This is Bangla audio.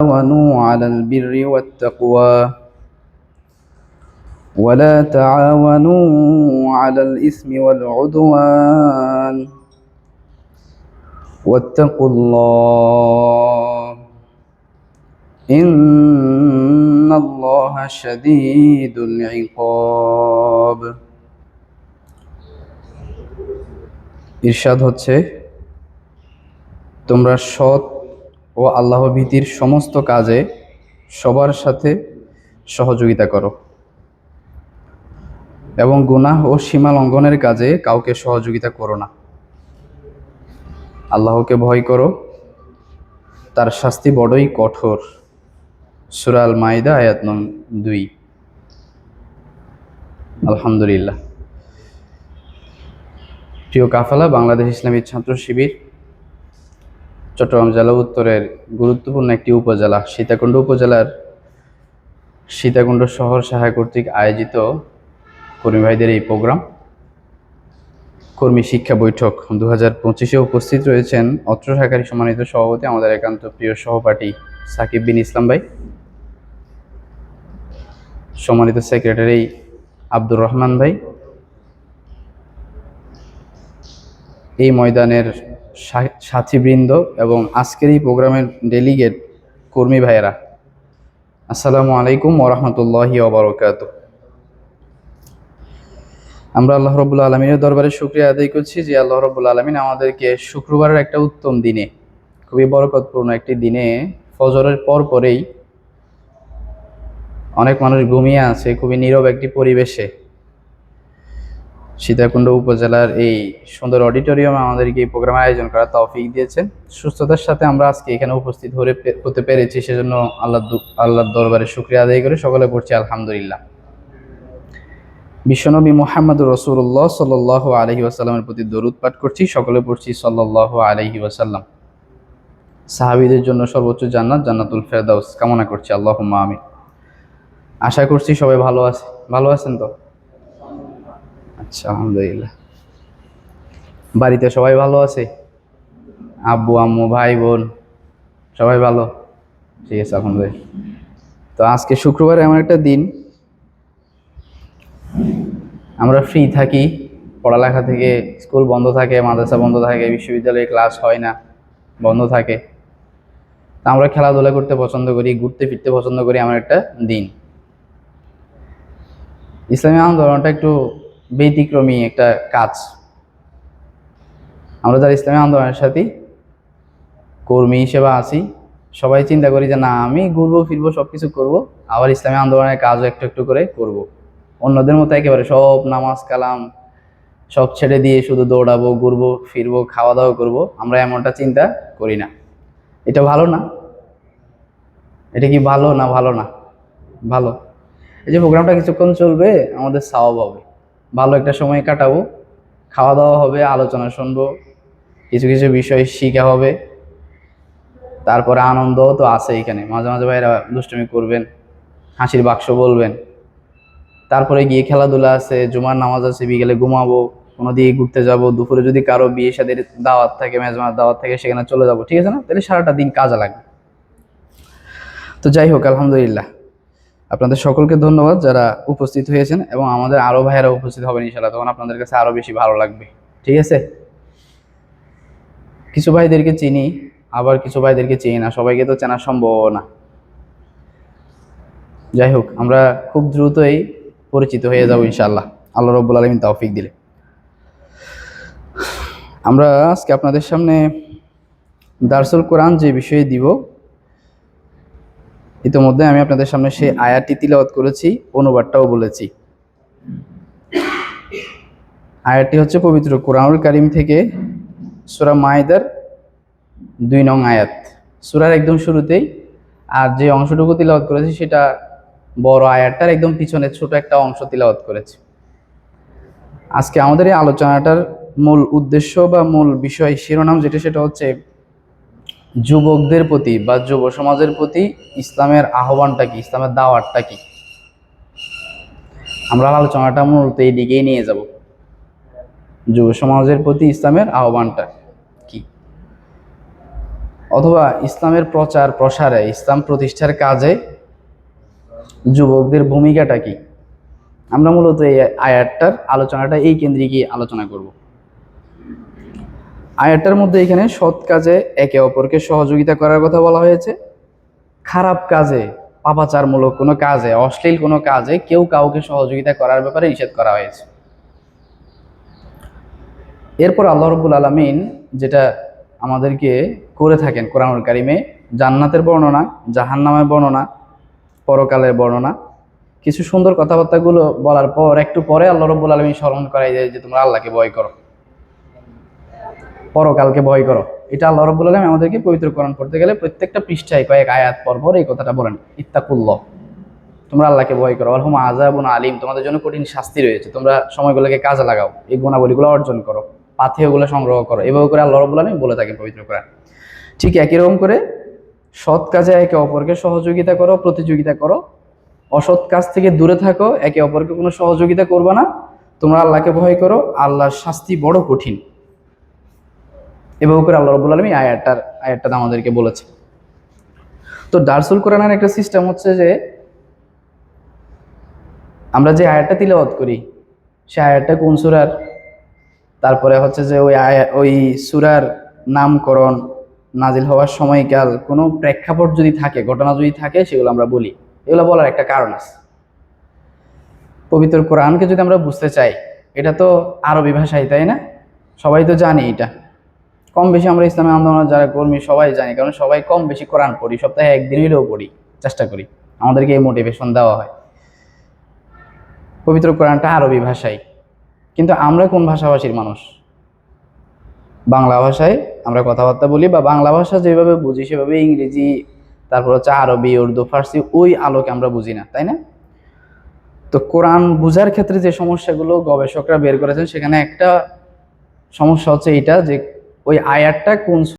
تعاونوا على البر والتقوى ولا تعاونوا على الإثم والعدوان واتقوا الله إن الله شديد العقاب। ইরশাদ হচ্ছে, তোমরা সৎ ও আল্লাহ ভীতির সমস্ত কাজে সবার সাথে সহযোগিতা করো এবং গুনাহ ও সীমা লঙ্ঘনের কাজে কাউকে সহযোগিতা করো না। আল্লাহকে ভয় করো, তার শাস্তি বড়ই কঠোর। সূরা আল মাইদা আয়াত নং 2। আলহামদুলিল্লাহ। প্রিয় কাফেলা, বাংলাদেশ ইসলামী ছাত্র শিবির চট্টগ্রাম জেলা উত্তরের গুরুত্বপূর্ণ একটি উপজেলা সীতাকুণ্ড উপজেলার সীতাকুণ্ড শহর শাখা কর্তৃক আয়োজিত কর্মী ভাইদের এই প্রোগ্রাম কর্মী শিক্ষা বৈঠক 2025-এ উপস্থিত রয়েছেন অত্র শাখার সম্মানিত সভাপতি, আমাদের একান্ত প্রিয় সহপাঠী সাকিব বিন ইসলাম ভাই, সম্মানিত সেক্রেটারি আব্দুর রহমান ভাই, এই ময়দানের সাথীবৃন্দ এবং আজকের এই প্রোগ্রামের ডেলিগেট কর্মী ভাইয়েরা, আসসালামু আলাইকুম ওয়া রাহমাতুল্লাহি ওয়া বারাকাতুহু। আমরা আল্লাহ রাব্বুল আলামিনের দরবারে শুকরিয়া আদায় করছি যে আল্লাহ রাব্বুল আলামিন আমাদেরকে শুক্রবারের একটা উত্তম দিনে, খুবই বরকতপূর্ণ একটি দিনে, ফজরের পরেই অনেক মানুষ ঘুমিয়ে আছে, খুবই নীরব একটি পরিবেশে সীতাকুণ্ড উপজেলার এই সুন্দর অডিটোরিয়ামে আমাদেরকে এই প্রোগ্রামের আয়োজন করার তৌফিক দিয়েছেন। সুস্থতার সাথে আমরা আজকে এখানে উপস্থিত হতে পেরেছি, সেজন্য আল্লাহর দরবারে শুকরিয়া আদায় করে সকলে পড়ছি আলহামদুলিল্লাহ। বিশ্বনবী মুহাম্মদুর রাসূলুল্লাহ সাল্লাল্লাহু আলাইহি ওয়াসাল্লামের প্রতি দরুদ পাঠ করছি, সকলে পড়ছি সাল্লাল্লাহু আলাইহি ওয়াসাল্লাম। সাহাবীদের জন্য সর্বোচ্চ জান্নাত, জান্নাতুল ফেরদাউস কামনা করছি, আল্লাহুম্মা আমিন। আশা করছি সবাই ভালো আছেন তো? আচ্ছা, আলহামদুলিল্লাহ। বাড়িতে সবাই ভালো আছে? আব্বু আম্মু ভাই বোন সবাই ভালো? ঠিক আছে, আলহামদুলিল্লাহ। তো আজকে শুক্রবার এমন একটা দিন আমরা ফ্রি থাকি, পড়ালেখা থেকে, স্কুল বন্ধ থাকে, মাদ্রাসা বন্ধ থাকে, বিশ্ববিদ্যালয়ে ক্লাস হয় না, বন্ধ থাকে। আমরা খেলাধুলা করতে পছন্দ করি, ঘুরতে ফিরতে পছন্দ করি, এমন একটা দিন। ইসলামী আন্দোলনটা একটু ব্যতিক্রমী একটা কাজ। আমরা যারা ইসলামী আন্দোলনের সাথে কর্মী হিসেবে আছি, সবাই চিন্তা করি যে না, আমি ঘুরবো ফিরবো সবকিছু করব, আবার ইসলামী আন্দোলনের কাজও একটু একটু করে করব। অন্যদের মতো একেবারে সব নামাজ কালাম সব ছেড়ে দিয়ে শুধু দৌড়াবো, ঘুরবো ফিরবো, খাওয়া দাওয়া করবো, আমরা এমনটা চিন্তা করি না। এটা ভালো না? এটা কি ভালো না? ভালো না? ভালো। এই যে প্রোগ্রামটা কিছুক্ষণ চলবে, আমাদের সওয়াব হবে, ভালো একটা সময় কাটাবো, খাওয়া দাওয়া হবে, আলোচনা শুনবো, কিছু কিছু বিষয় শিখা হবে, তারপরে আনন্দ তো আছে। এখানে মাঝে মাঝে ভাইরা দুষ্টুমি করবেন, হাসির বাক্স বলবেন, তারপরে গিয়ে খেলাধুলা আছে, জুমার নামাজ আছে, বিকেলে ঘুমাবো, কোনো দিকে ঘুরতে যাব, দুপুরে যদি কারো বিয়ে শাদীর দাওয়াত থাকে, মেজমার দাওয়াত থাকে, সেখানে চলে যাব, ঠিক আছে না? তাহলে সারাটা দিন কাজে লাগবে। তো যাই হোক, আলহামদুলিল্লাহ, আপনাদের সকলকে ধন্যবাদ যারা উপস্থিত হয়েছেন, এবং আমাদের আরো ভাইয়েরা উপস্থিত হবেন ইনশাআল্লাহ, তখন আপনাদের কাছে আরো বেশি ভালো লাগবে, ঠিক আছে? কিছু ভাইদেরকে চিনি, আবার কিছু ভাইদেরকে চিনি না, সবাইকে তো চেনা সম্ভব না। যাই হোক, আমরা খুব দ্রুতই পরিচিত হয়ে যাব ইনশাআল্লাহ, আল্লাহ রাব্বুল আলামিন তৌফিক দিলে। আমরা আজকে আপনাদের সামনে দারসুল কোরআন যে বিষয়ে দিব, ইতিমধ্যে আমি আপনাদের সামনে সেই আয়াতটি তিলাওয়াত করেছি, অনুবাদটাও বলেছি। আয়াতটি হচ্ছে পবিত্র কোরআনুল কারীম থেকে সূরা মাইদার 2 নং আয়াত, সূরার একদম শুরুতেই। আর যে অংশটুকু তিলাওয়াত করেছি সেটা বড় আয়াতটার একদম পিছনে ছোট একটা অংশ তিলাওয়াত করেছি। আজকে আমাদের এই আলোচনাটার মূল উদ্দেশ্য বা মূল বিষয় শিরোনাম যেটা, সেটা হচ্ছে যুবকদের প্রতি বা যুব সমাজের প্রতি ইসলামের আহ্বানটা কি, ইসলামের দাওয়াতটা কি। আমরা আলোচনাটা মূলত এই দিকেই নিয়ে যাব, যুব সমাজের প্রতি ইসলামের আহ্বানটা কি। অথবা ইসলামের প্রচার প্রসারে, ইসলাম প্রতিষ্ঠার কাজে যুবকদের ভূমিকাটা কি। আমরা মূলত এই আয়াতটার আলোচনাটা এই কেন্দ্রিকই আলোচনা করব। আয়াতটার মধ্যে এখানে সৎ কাজে একে অপরকে সহযোগিতা করার কথা বলা হয়েছে, খারাপ কাজে, পাপাচারমূলক কোনো কাজে, অশ্লীল কোনো কাজে কেউ কাউকে সহযোগিতা করার ব্যাপারে নিষেধ করা হয়েছে। এরপর আল্লাহ রাব্বুল আলামিন যেটা আমাদেরকে করে থাকেন কোরআনুল কারিমে, জান্নাতের বর্ণনা, জাহান্নামের বর্ণনা, পরকালের বর্ণনা, কিছু সুন্দর কথাবার্তাগুলো বলার পর একটু পরে আল্লাহ রাব্বুল আলামিন স্মরণ করাই যায় যে তোমরা আল্লাহকে ভয় করো, পরকালকে ভয় করো। এটা আল্লাহ রাব্বুল আলামিন আমাদেরকে পবিত্র কোরআন পড়তে গেলে প্রত্যেকটা পৃষ্ঠায় কয়েক আয়াত পর পর এই কথাটা বলেন, ইত্তাকুল্লাহ, তোমরা আল্লাহকে ভয় করো, আলহুম আযাবুন আলিম, তোমাদের জন্য কঠিন শাস্তি রয়েছে, তোমরা সময়গুলোকে কাজে লাগাও, এই গুণাবলীগুলো অর্জন করো, পাথেয়গুলো সংগ্রহ করো। এভাবে করে আল্লাহ রাব্বুল আলামিন বলে থাকেন পবিত্র কোরআন। ঠিক একই রকম করে সৎ কাজে একে অপরকে সহযোগিতা করো, প্রতিযোগিতা করো, অসৎ কাজ থেকে দূরে থাকো, একে অপরকে কোনো সহযোগিতা করবে না, তোমরা আল্লাহকে ভয় করো, আল্লাহর শাস্তি বড় কঠিন। এভাবে করে আল্লাহ রাব্বুল আলামিন আয়াতটা আমাদেরকে বলেছে। তো দারসুল কোরআনের একটা সিস্টেম হচ্ছে যে আমরা যে আয়াতটা তিলাওয়াত করি সে আয়াতটা কোন সূরার, তারপরে হচ্ছে যে ওই সূরার নামকরণ, নাজিল হওয়ার সময়কাল, কোনো প্রেক্ষাপট যদি থাকে, ঘটনা যদি থাকে, সেগুলো আমরা বলি। এগুলো বলার একটা কারণ আছে। পবিত্র কোরআনকে যদি আমরা বুঝতে চাই, এটা তো আরবি ভাষায়, তাই না? সবাই তো জানি এটা, কম বেশি আমরা ইসলামী আন্দোলনের যারা কর্মী সবাই জানি, কারণ সবাই কম বেশি কোরআন পড়ি, সপ্তাহে একদিন হইলেও পড়ি, চেষ্টা করি, আমাদেরকে এই মোটিভেশন দেওয়া হয়। পবিত্র কোরআনটা আরবি ভাষায়, কিন্তু আমরা কোন ভাষাভাষীর মানুষ? বাংলা ভাষায় আমরা কথাবার্তা বলি, বা বাংলা ভাষা যেভাবে বুঝি সেভাবে ইংরেজি, তারপর হচ্ছে আরবি, উর্দু, ফার্সি ওই আলোকে আমরা বুঝি না, তাই না? তো কোরআন বুঝার ক্ষেত্রে যে সমস্যাগুলো গবেষকরা বের করেছেন, সেখানে একটা সমস্যা হচ্ছে এইটা যে ওই আয়াতটা কোন